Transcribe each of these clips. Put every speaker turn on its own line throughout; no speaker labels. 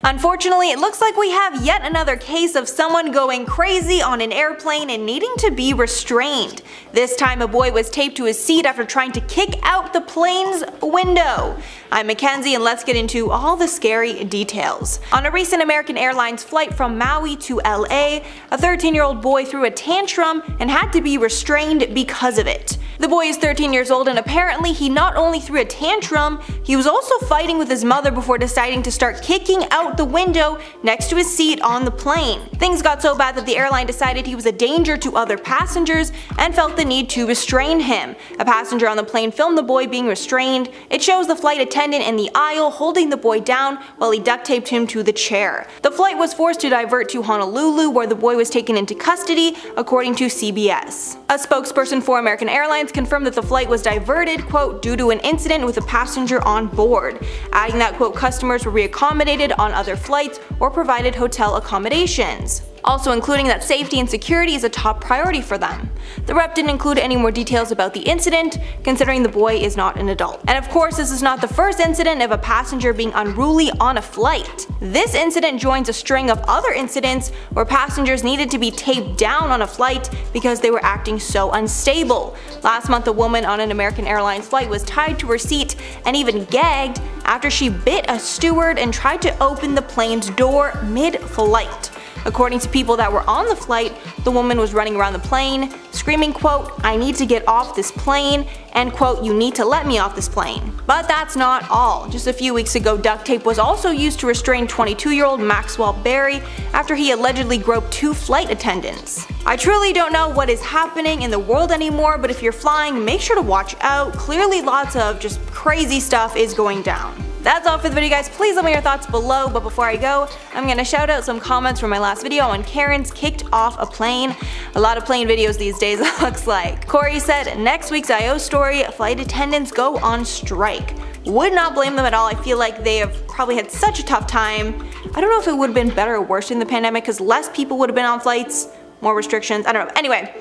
Unfortunately, it looks like we have yet another case of someone going crazy on an airplane and needing to be restrained. This time a boy was taped to his seat after trying to kick out the plane's window. I'm Mackenzie and let's get into all the scary details. On a recent American Airlines flight from Maui to LA, a 13-year-old boy threw a tantrum and had to be restrained because of it. The boy is 13 years old and apparently he not only threw a tantrum, he was also fighting with his mother before deciding to start kicking out the window next to his seat on the plane. Things got so bad that the airline decided he was a danger to other passengers and felt the need to restrain him. A passenger on the plane filmed the boy being restrained. It shows the flight attendant in the aisle holding the boy down while he duct taped him to the chair. The flight was forced to divert to Honolulu where the boy was taken into custody, according to CBS. A spokesperson for American Airlines confirmed that the flight was diverted, quote, due to an incident with a passenger on board, adding that, quote, customers were reaccommodated on other flights or provided hotel accommodations, also including that safety and security is a top priority for them. The rep didn't include any more details about the incident, considering the boy is not an adult. And of course, this is not the first incident of a passenger being unruly on a flight. This incident joins a string of other incidents where passengers needed to be taped down on a flight because they were acting so unstable. Last month, a woman on an American Airlines flight was tied to her seat and even gagged after she bit a steward and tried to open the plane's door mid-flight. According to people that were on the flight, the woman was running around the plane, screaming, quote, I need to get off this plane, and quote, you need to let me off this plane. But that's not all. Just a few weeks ago, duct tape was also used to restrain 22-year-old Maxwell Berry after he allegedly groped 2 flight attendants. I truly don't know what is happening in the world anymore, but if you're flying, make sure to watch out. Clearly lots of just crazy stuff is going down. That's all for the video, guys. Please let me know your thoughts below, but before I go, I'm gonna shout out some comments from my last video on Karen's kicked off a plane. A lot of plane videos these days, it looks like. Corey said, next week's I.O. story, flight attendants go on strike. Would not blame them at all. I feel like they have probably had such a tough time. I don't know if it would have been better or worse in the pandemic because less people would have been on flights, more restrictions, I don't know. Anyway,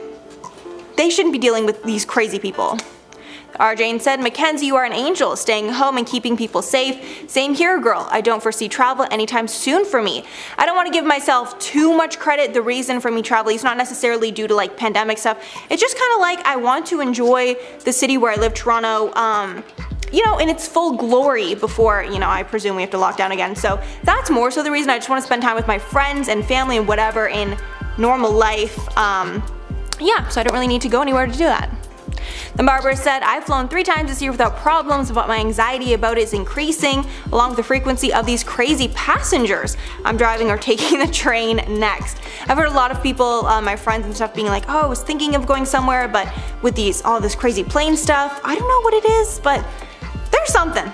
they shouldn't be dealing with these crazy people. RJ said, Mackenzie, you are an angel, staying home and keeping people safe. Same here, girl. I don't foresee travel anytime soon for me. I don't want to give myself too much credit. The reason for me traveling is not necessarily due to like pandemic stuff. It's just kind of like I want to enjoy the city where I live, Toronto, you know, in its full glory before, you know, I presume we have to lock down again. So that's more so the reason. I just want to spend time with my friends and family and whatever in normal life. Yeah, so I don't really need to go anywhere to do that. The barber said, I've flown 3 times this year without problems, but my anxiety about it is increasing, along with the frequency of these crazy passengers. I'm driving or taking the train next. I've heard a lot of people, my friends and stuff, being like, oh, I was thinking of going somewhere, but with all this crazy plane stuff, I don't know what it is, but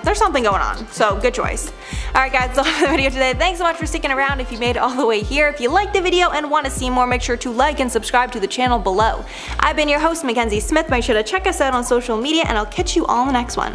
there's something going on, so good choice. Alright guys, that's all for the video today. Thanks so much for sticking around if you made it all the way here. If you liked the video and want to see more, make sure to like and subscribe to the channel below. I've been your host, Mackenzie Smith. Make sure to check us out on social media and I'll catch you all in the next one.